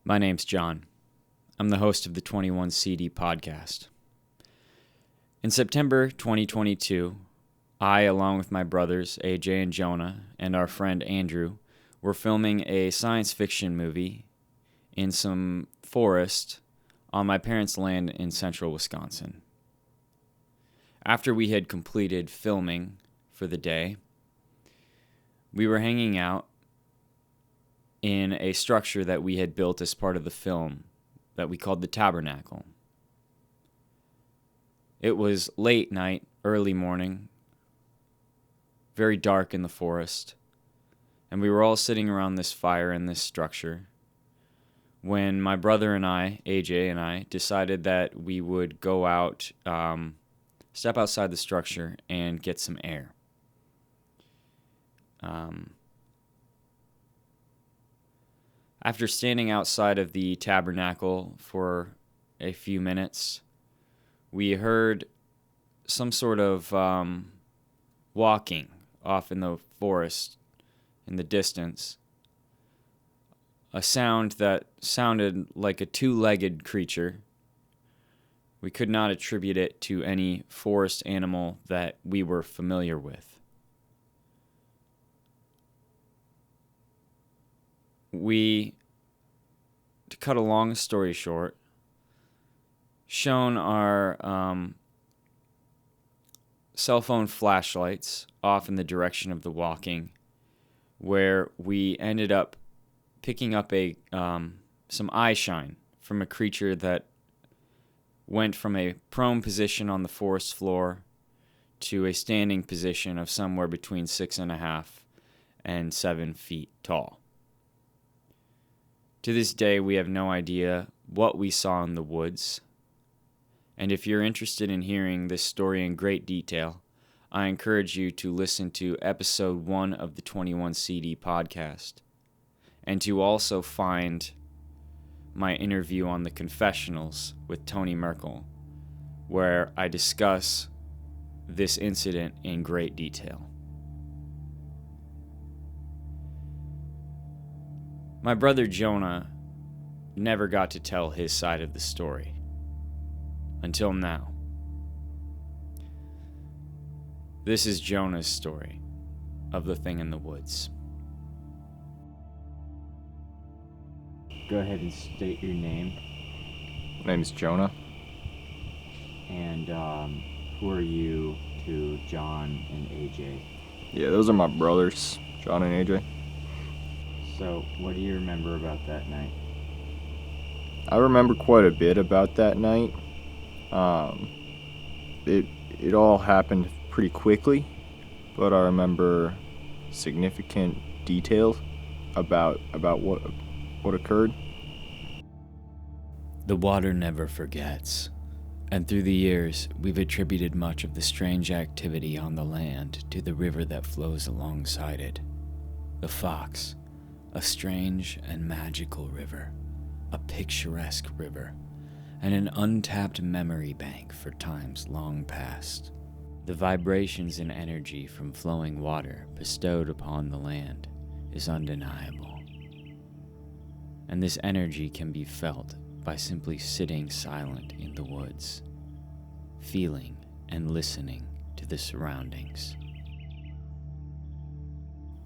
My name's Jon. I'm the host of the 21 CD podcast. In September 2022, I, along with my brothers AJ and Jonah, and our friend Andrew, were filming a science fiction movie in some forest on my parents' land in central Wisconsin. After we had completed filming for the day, we were hanging out in a structure that we had built as part of the film that we called the Tabernacle. It was late night, early morning, very dark in the forest, and we were all sitting around this fire in this structure when my brother and I, AJ and I, decided that we would go out, step outside the structure and get some air. After standing outside of the tabernacle for a few minutes, we heard some sort of walking off in the forest in the distance. A sound that sounded like a two-legged creature. We could not attribute it to any forest animal that we were familiar with. We, to cut a long story short, shone our cell phone flashlights off in the direction of the walking, where we ended up picking up some eye shine from a creature that went from a prone position on the forest floor to a standing position of somewhere between 6.5 and 7 feet tall. To this day, we have no idea what we saw in the woods. And if you're interested in hearing this story in great detail, I encourage you to listen to episode 1 of the 21 CD podcast, and to also find my interview on the Confessionals with Tony Merkel, where I discuss this incident in great detail. My brother Jonah never got to tell his side of the story. Until now. This is Jonah's story of the thing in the woods. Go ahead and state your name. My name is Jonah. And who are you to Jon and AJ? Yeah, those are my brothers, Jon and AJ. So, what do you remember about that night? I remember quite a bit about that night. It all happened pretty quickly, but I remember significant details about what occurred. The water never forgets, and through the years, we've attributed much of the strange activity on the land to the river that flows alongside it. The Fox, a strange and magical river, a picturesque river, and an untapped memory bank for times long past. The vibrations and energy from flowing water bestowed upon the land is undeniable. And this energy can be felt by simply sitting silent in the woods, feeling and listening to the surroundings.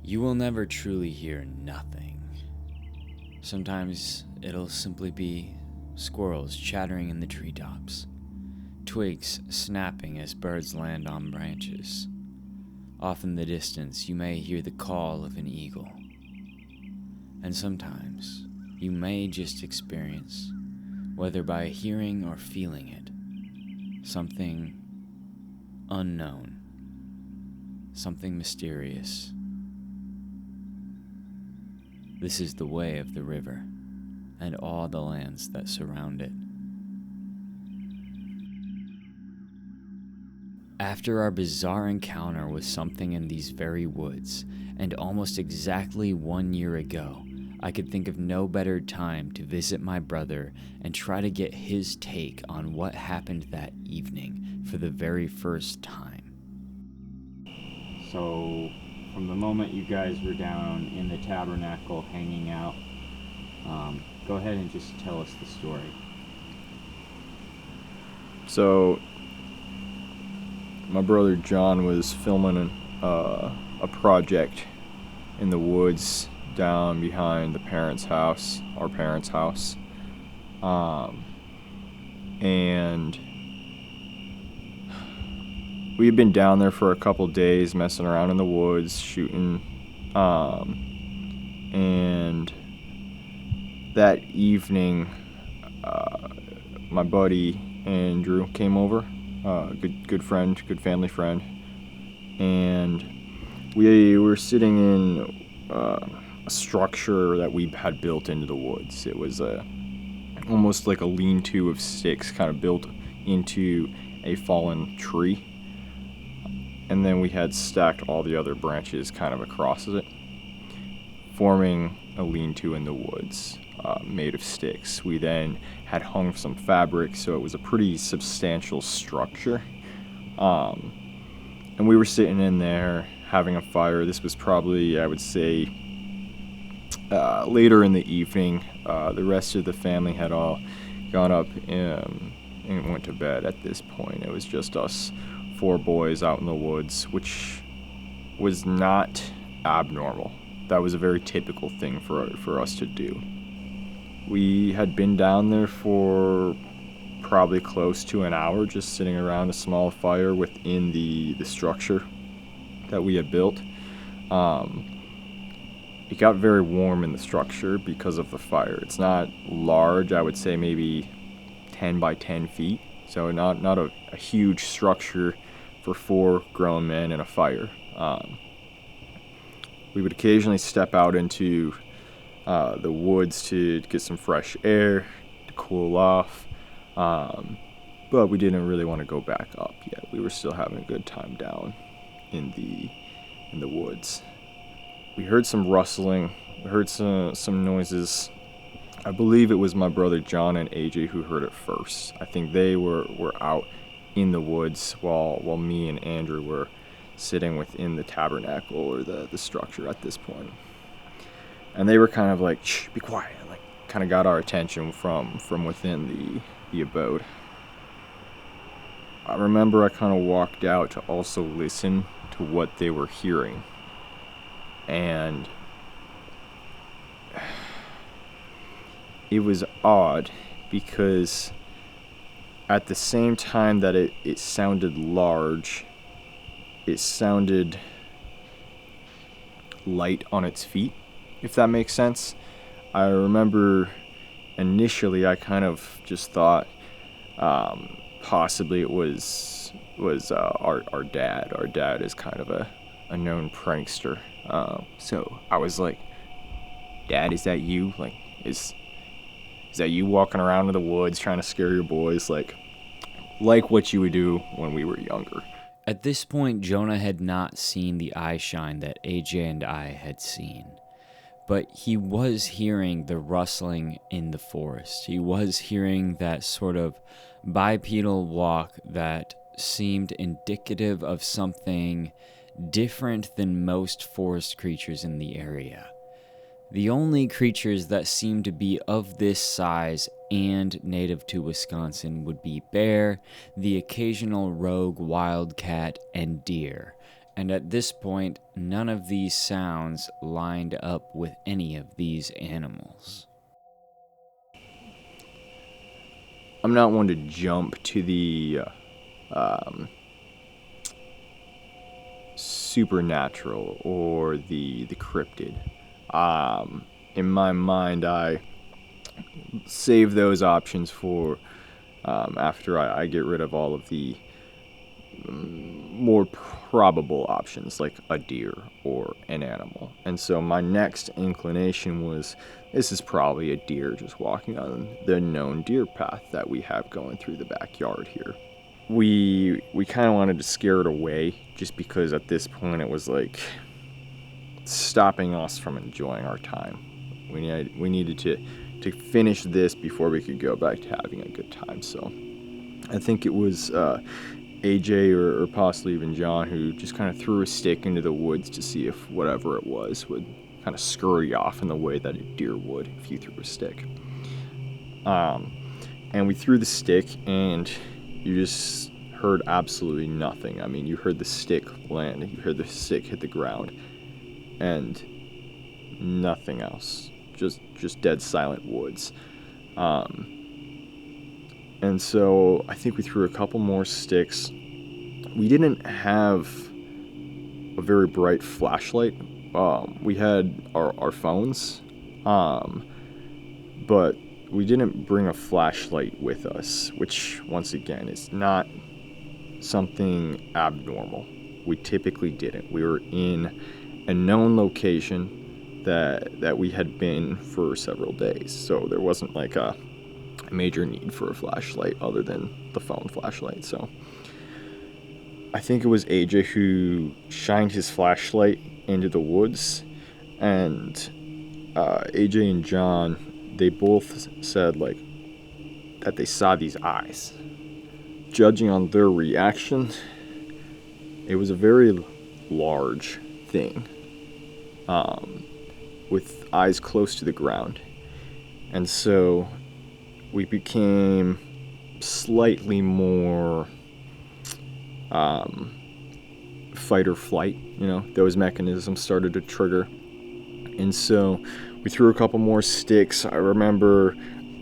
You will never truly hear nothing. Sometimes it'll simply be squirrels chattering in the treetops, twigs snapping as birds land on branches. Off in the distance, you may hear the call of an eagle. And sometimes, you may just experience, whether by hearing or feeling it, something unknown, something mysterious. This is the way of the river and all the lands that surround it. After our bizarre encounter with something in these very woods, and almost exactly 1 year ago, I could think of no better time to visit my brother and try to get his take on what happened that evening for the very first time. So, from the moment you guys were down in the tabernacle hanging out, Go ahead and just tell us the story. So, my brother John was filming a project in the woods down behind our parents' house. And we had been down there for a couple days messing around in the woods, shooting. And that evening, my buddy Andrew came over, good friend, good family friend, and we were sitting in a structure that we had built into the woods. It was almost like a lean-to of sticks, kind of built into a fallen tree, and then we had stacked all the other branches kind of across it, forming a lean-to in the woods. Made of sticks. We then had hung some fabric, so it was a pretty substantial structure. And we were sitting in there having a fire. This was probably, I would say, later in the evening. The rest of the family had all gone up and went to bed at this point. It was just us 4 boys out in the woods, which was not abnormal. That was a very typical thing for us to do. We had been down there for probably close to an hour, just sitting around a small fire within the structure that we had built. It got very warm in the structure because of the fire. It's not large, I would say maybe 10 by 10 feet, so not a huge structure for 4 grown men in a fire. We would occasionally step out into the woods to get some fresh air, to cool off, but we didn't really want to go back up yet. We were still having a good time down in the woods. We heard some rustling, we heard some noises. I believe it was my brother Jon and AJ who heard it first. I think they were out in the woods while me and Andrew were sitting within the tabernacle or the structure at this point. And they were kind of like, shh, be quiet, like kind of got our attention from within the abode. I remember I kind of walked out to also listen to what they were hearing. And it was odd because at the same time that it sounded large, it sounded light on its feet, if that makes sense. I remember initially I kind of just thought possibly it was our dad. Our dad is kind of a known prankster. So I was like, Dad, is that you? Like, is that you walking around in the woods trying to scare your boys? Like what you would do when we were younger. At this point, Jonah had not seen the eye shine that AJ and I had seen. But he was hearing the rustling in the forest. He was hearing that sort of bipedal walk that seemed indicative of something different than most forest creatures in the area. The only creatures that seemed to be of this size and native to Wisconsin would be bear, the occasional rogue wildcat, and deer. And at this point, none of these sounds lined up with any of these animals. I'm not one to jump to the supernatural or the cryptid. In my mind, I save those options for after I get rid of all of the more probable options, like a deer or an animal. And so my next inclination was, this is probably a deer just walking on the known deer path that we have going through the backyard here. We kind of wanted to scare it away, just because at this point it was like stopping us from enjoying our time. We needed to finish this before we could go back to having a good time. So I think it was AJ or possibly even John who just kind of threw a stick into the woods to see if whatever it was would kind of scurry off in the way that a deer would if you threw a stick. And we threw the stick, and you just heard absolutely nothing. I mean, you heard the stick land, you heard the stick hit the ground, and nothing else. Just dead silent woods. And so I think we threw a couple more sticks. We didn't have a very bright flashlight. We had our phones, but we didn't bring a flashlight with us, which, once again, is not something abnormal. We typically didn't. We were in a known location that we had been for several days, so there wasn't like a major need for a flashlight other than the phone flashlight. So I think it was AJ who shined his flashlight into the woods, and AJ and Jon, they both said like that they saw these eyes. Judging on their reaction, it was a very large thing, with eyes close to the ground. And so we became slightly more fight or flight, those mechanisms started to trigger. And so we threw a couple more sticks. I remember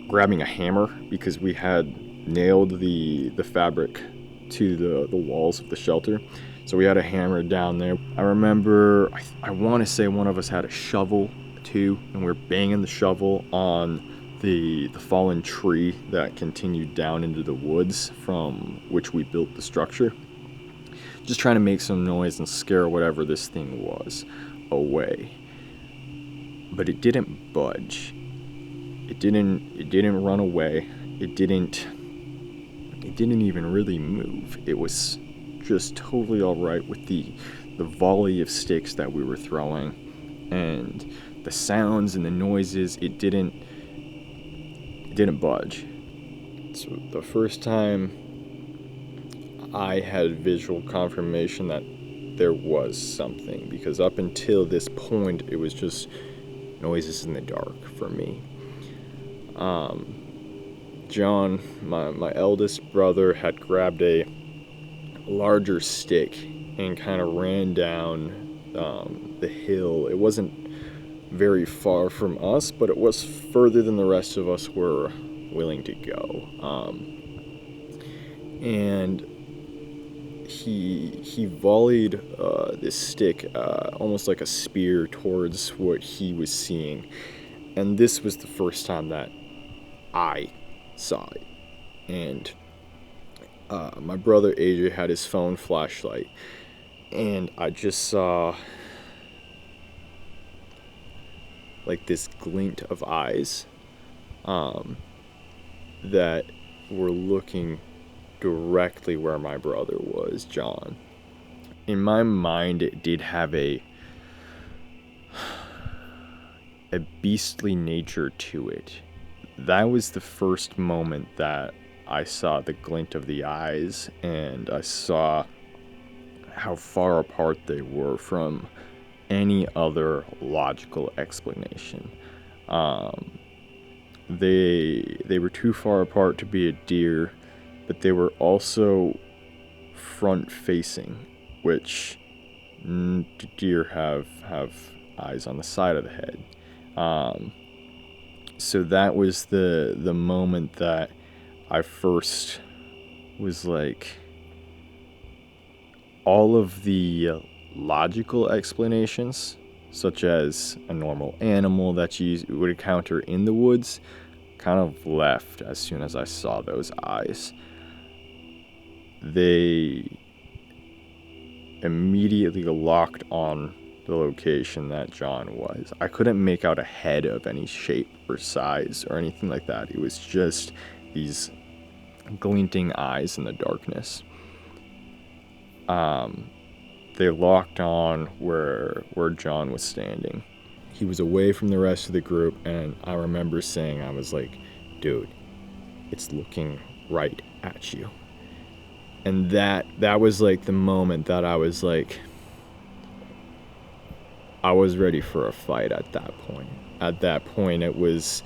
grabbing a hammer because we had nailed the fabric to the walls of the shelter. So we had a hammer down there. I remember, I want to say one of us had a shovel too, and we were banging the shovel on the fallen tree that continued down into the woods from which we built the structure. Just trying to make some noise and scare whatever this thing was away. But it didn't budge. It didn't run away. It didn't even really move. It was just totally all right with the volley of sticks that we were throwing, and the sounds and the noises. It didn't budge. So the first time I had visual confirmation that there was something, because up until this point it was just noises in the dark for me. Jon, my eldest brother, had grabbed a larger stick and kind of ran down the hill. It wasn't very far from us, but it was further than the rest of us were willing to go. And he volleyed this stick almost like a spear towards what he was seeing. And this was the first time that I saw it. And my brother AJ had his phone flashlight, and I just saw like this glint of eyes that were looking directly where my brother was, Jon. In my mind, it did have a beastly nature to it. That was the first moment that I saw the glint of the eyes, and I saw how far apart they were from any other logical explanation. They were too far apart to be a deer, but they were also front-facing, which deer have eyes on the side of the head. So that was the moment that I first was like, all of the logical explanations, such as a normal animal that you would encounter in the woods, kind of left as soon as I saw those eyes. They immediately locked on the location that Jon was. I couldn't make out a head of any shape or size or anything like that. It was just these glinting eyes in the darkness. They locked on where Jon was standing. He was away from the rest of the group, and I remember saying, I was like, dude, it's looking right at you. And that was like the moment that I was like, I was ready for a fight at that point. At that point, it was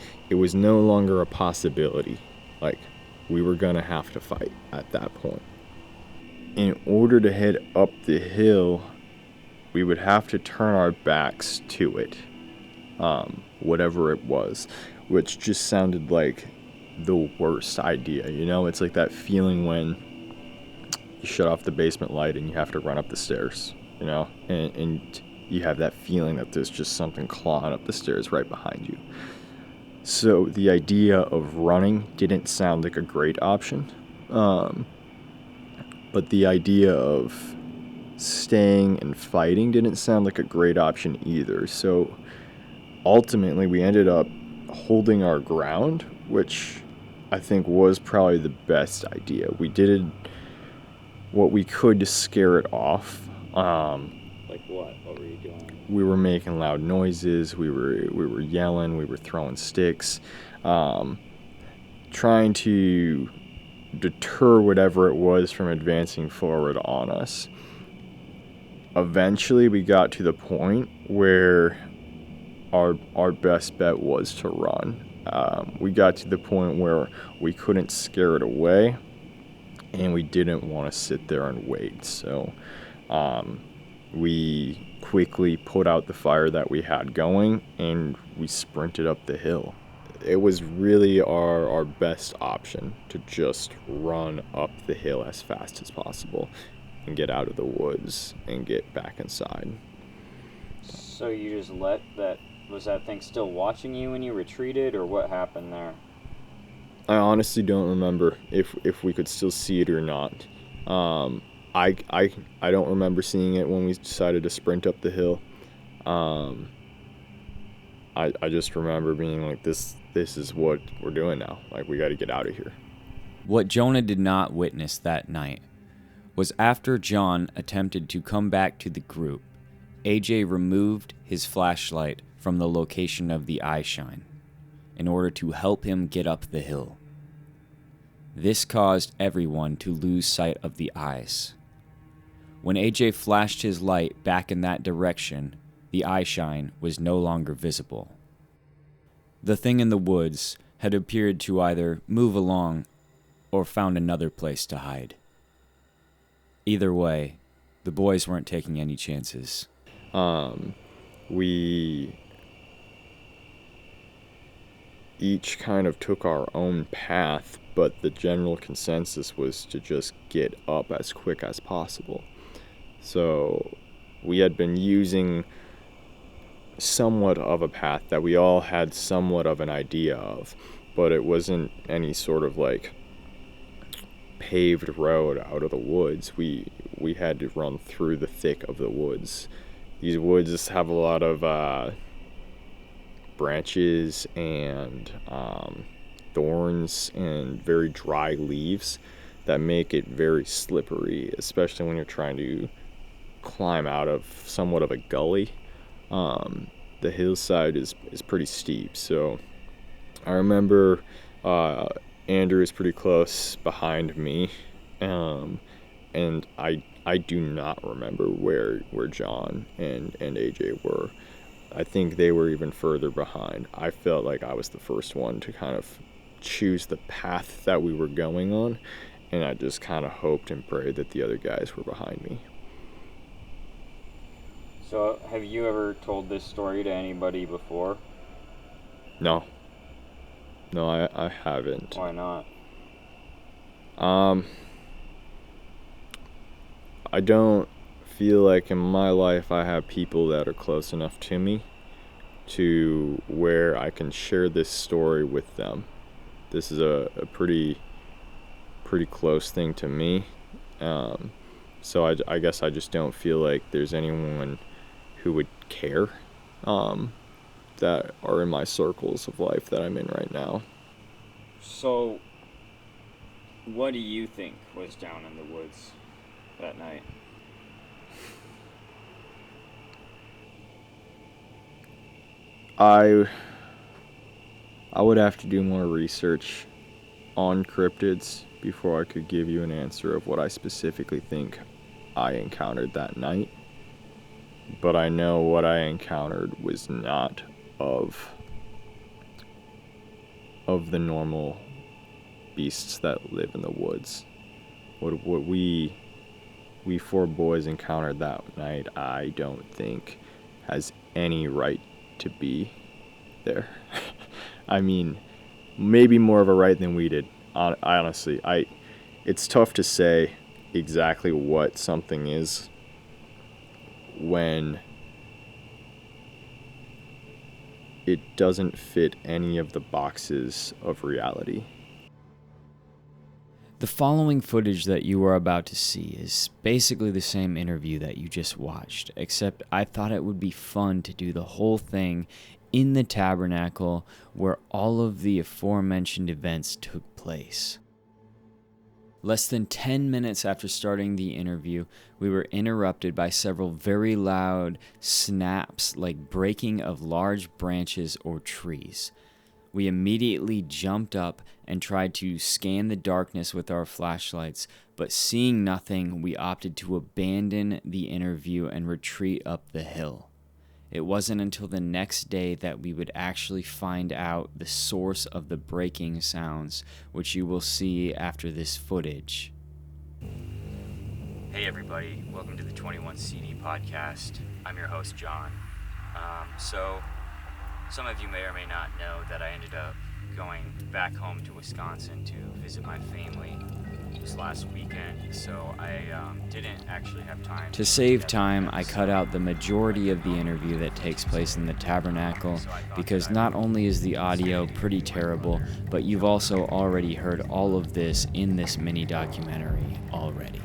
no longer a possibility. Like, we were gonna have to fight at that point. In order to head up the hill, we would have to turn our backs to it, whatever it was, which just sounded like the worst idea. You know, it's like that feeling when you shut off the basement light and you have to run up the stairs, you know, and you have that feeling that there's just something clawing up the stairs right behind you. So the idea of running didn't sound like a great option, but the idea of staying and fighting didn't sound like a great option either. So ultimately we ended up holding our ground, which I think was probably the best idea. We did what we could to scare it off. Like what? What were you doing? We were making loud noises. We were yelling. We were throwing sticks, trying to deter whatever it was from advancing forward on us. Eventually, we got to the point where our best bet was to run. We got to the point where we couldn't scare it away, and we didn't want to sit there and wait. So we quickly put out the fire that we had going, and we sprinted up the hill. It was really our best option to just run up the hill as fast as possible and get out of the woods and get back inside. So you just was that thing still watching you when you retreated, or what happened there? I honestly don't remember if we could still see it or not. I don't remember seeing it when we decided to sprint up the hill. I just remember being like, this is what we're doing now. Like, we got to get out of here. What Jonah did not witness that night was after Jon attempted to come back to the group, AJ removed his flashlight from the location of the eye shine in order to help him get up the hill. This caused everyone to lose sight of the eyes. When AJ flashed his light back in that direction, the eye shine was no longer visible. The thing in the woods had appeared to either move along or found another place to hide. Either way, the boys weren't taking any chances. We each kind of took our own path, but the general consensus was to just get up as quick as possible. So we had been using somewhat of a path that we all had somewhat of an idea of, but it wasn't any sort of like paved road out of the woods. We had to run through the thick of the woods. These woods have a lot of branches and thorns and very dry leaves that make it very slippery, especially when you're trying to climb out of somewhat of a gully. The hillside is pretty steep, so I remember Andrew is pretty close behind me, and I do not remember where Jon and AJ were. I think they were even further behind. I felt like I was the first one to kind of choose the path that we were going on, and I just kind of hoped and prayed that the other guys were behind me. So have you ever told this story to anybody before? No, I haven't. Why not? I don't feel like in my life I have people that are close enough to me to where I can share this story with them. This is a pretty close thing to me. So I guess I just don't feel like there's anyone who would care that are in my circles of life that I'm in right now. So, what do you think was down in the woods that night? I would have to do more research on cryptids before I could give you an answer of what I specifically think I encountered that night. but I know what I encountered was not of the normal beasts that live in the woods. What we four boys encountered that night, I don't think has any right to be there. I mean, maybe more of a right than we did. Honestly, it's tough to say exactly what something is when it doesn't fit any of the boxes of reality. The following footage that you are about to see is basically the same interview that you just watched, except I thought it would be fun to do the whole thing in the tabernacle where all of the aforementioned events took place. Less than 10 minutes after starting the interview, we were interrupted by several very loud snaps like breaking of large branches or trees. We immediately jumped up and tried to scan the darkness with our flashlights, but seeing nothing, we opted to abandon the interview and retreat up the hill. It wasn't until the next day that we would actually find out the source of the breaking sounds, which you will see after this footage. Hey everybody, welcome to the 21 CD podcast. I'm your host, Jon. Some of you may or may not know that I ended up going back home to Wisconsin to visit my family this last weekend, so I didn't actually have time. To save time, I cut out the majority of the interview that takes place in the tabernacle, because not only is the audio pretty terrible, but you've also already heard all of this in this mini documentary already.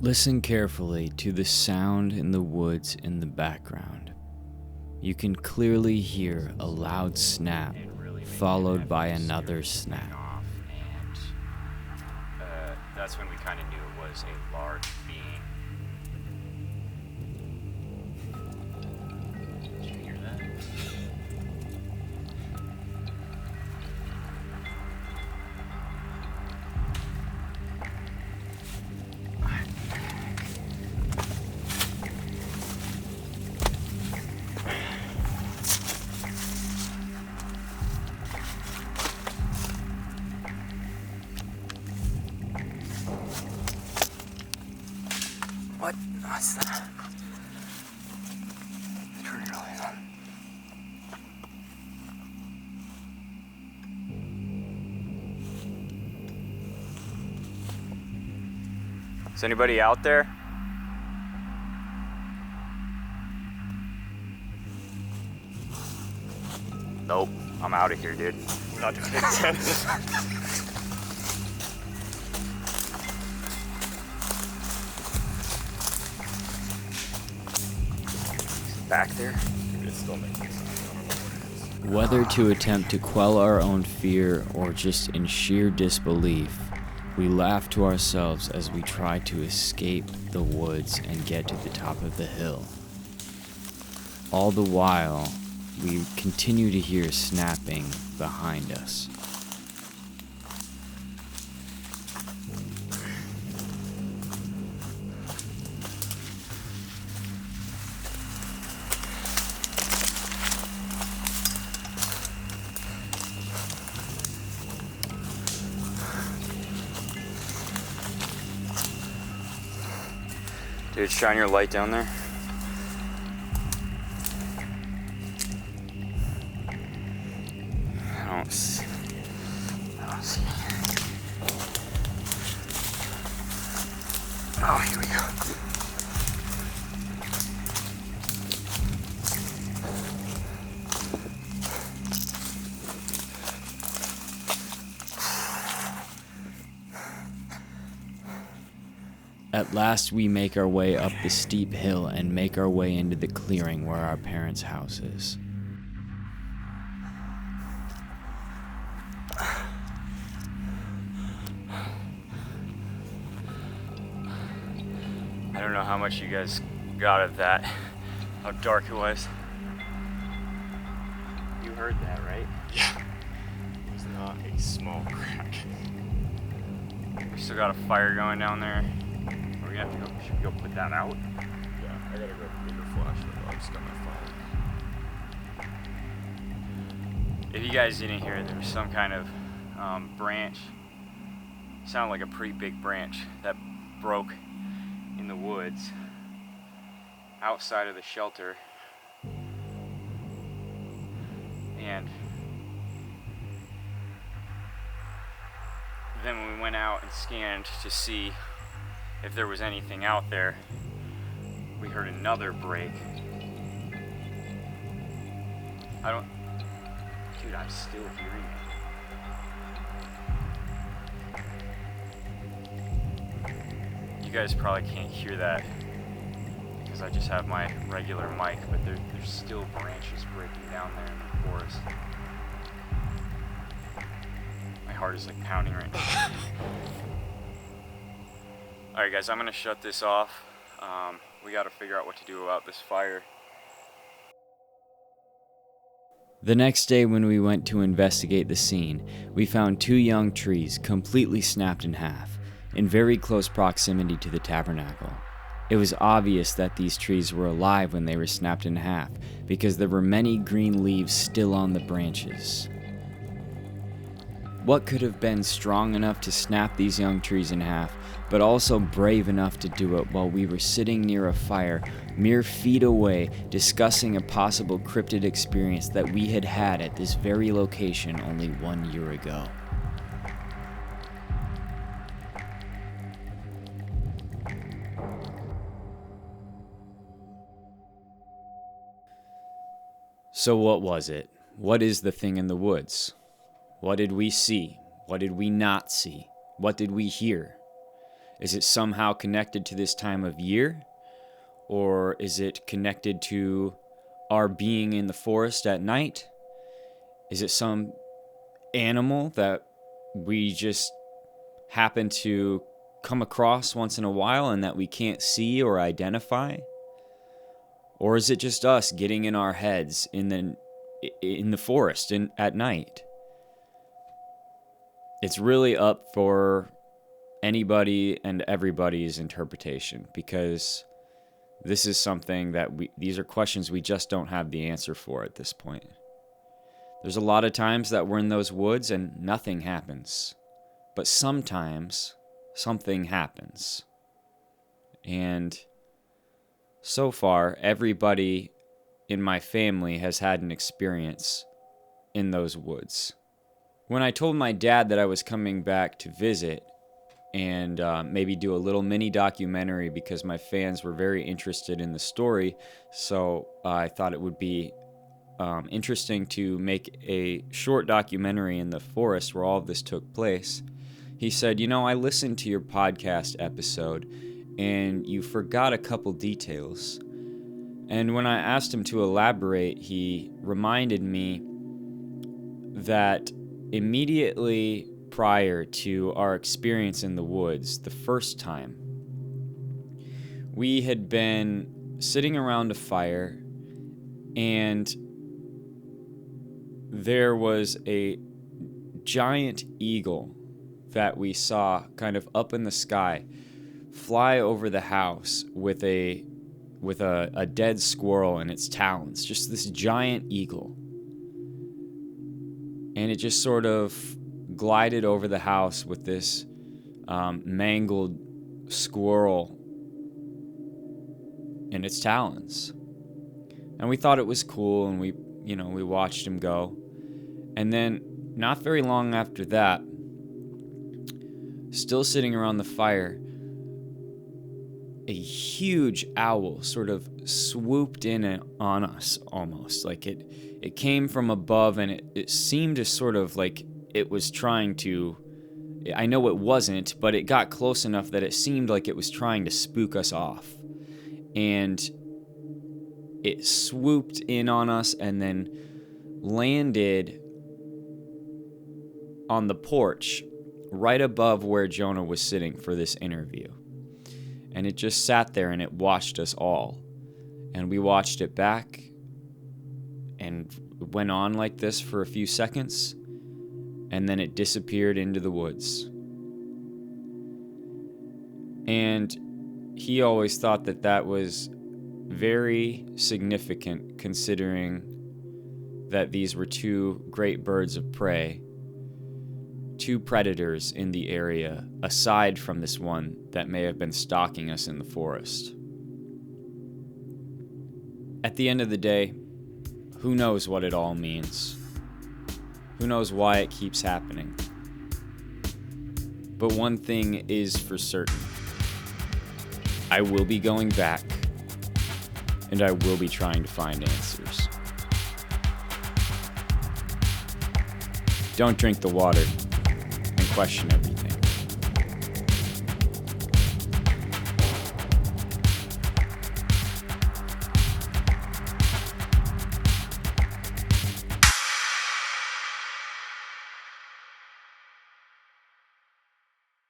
Listen carefully to the sound in the woods in the background. You can clearly hear a loud snap, followed by another snap. And that's when we kind of knew it was a large being. Did you hear that? What's that? Turn your light on. Is anybody out there? Nope. I'm out of here, dude. I'm not doing it again. Back there. It's still making sound. Whether to attempt to quell our own fear or just in sheer disbelief, we laugh to ourselves as we try to escape the woods and get to the top of the hill. All the while, we continue to hear snapping behind us. Dude, shine your light down there. don't see. I don't see. Oh, here we go. At last we make our way up the steep hill and make our way into the clearing where our parents' house is. I don't know how much you guys got of that, how dark it was. You heard that, right? Yeah. It was not a small crack. We still got a fire going down there. Are we have to go? Should we go put that out? Yeah, I gotta go get your flashlight. I just got my phone. If you guys didn't hear, there was some kind of branch. Sounded like a pretty big branch that broke in the woods outside of the shelter. And then when we went out and scanned to see if there was anything out there, we heard another break. Dude, I'm still hearing it. You guys probably can't hear that because I just have my regular mic, but there's still branches breaking down there in the forest. My heart is like pounding right now. Alright guys, I'm gonna shut this off. We gotta figure out what to do about this fire. The next day when we went to investigate the scene, we found 2 young trees completely snapped in half, in very close proximity to the tabernacle. It was obvious that these trees were alive when they were snapped in half, because there were many green leaves still on the branches. What could have been strong enough to snap these young trees in half, but also brave enough to do it while we were sitting near a fire, mere feet away, discussing a possible cryptid experience that we had had at this very location only 1 year ago? So what was it? What is the thing in the woods? What did we see? What did we not see? What did we hear? Is it somehow connected to this time of year? Or is it connected to our being in the forest at night? Is it some animal that we just happen to come across once in a while and that we can't see or identify? Or is it just us getting in our heads in the forest at night? It's really up for anybody and everybody's interpretation, because this is something that these are questions we just don't have the answer for at this point. There's a lot of times that we're in those woods and nothing happens, but sometimes something happens. And so far, everybody in my family has had an experience in those woods. When I told my dad that I was coming back to visit and maybe do a little mini documentary, because my fans were very interested in the story, so I thought it would be interesting to make a short documentary in the forest where all of this took place. He said, I listened to your podcast episode and you forgot a couple details. And when I asked him to elaborate, he reminded me that immediately prior to our experience in the woods the first time, we had been sitting around a fire and there was a giant eagle that we saw kind of up in the sky fly over the house with a dead squirrel in its talons, just this giant eagle. And it just sort of glided over the house with this mangled squirrel in its talons. And we thought it was cool, and we watched him go. And then not very long after that, still sitting around the fire, a huge owl sort of swooped in on us almost. Like it came from above, and it seemed to sort of like it was trying to, I know it wasn't, but it got close enough that it seemed like it was trying to spook us off. And it swooped in on us and then landed on the porch right above where Jonah was sitting for this interview. And it just sat there and it watched us all. And we watched it back, and it went on like this for a few seconds, and then it disappeared into the woods. And he always thought that that was very significant, considering that these were two great birds of prey, two predators in the area, aside from this one that may have been stalking us in the forest. At the end of the day, who knows what it all means? Who knows why it keeps happening? But one thing is for certain. I will be going back, and I will be trying to find answers. Don't drink the water and question everything.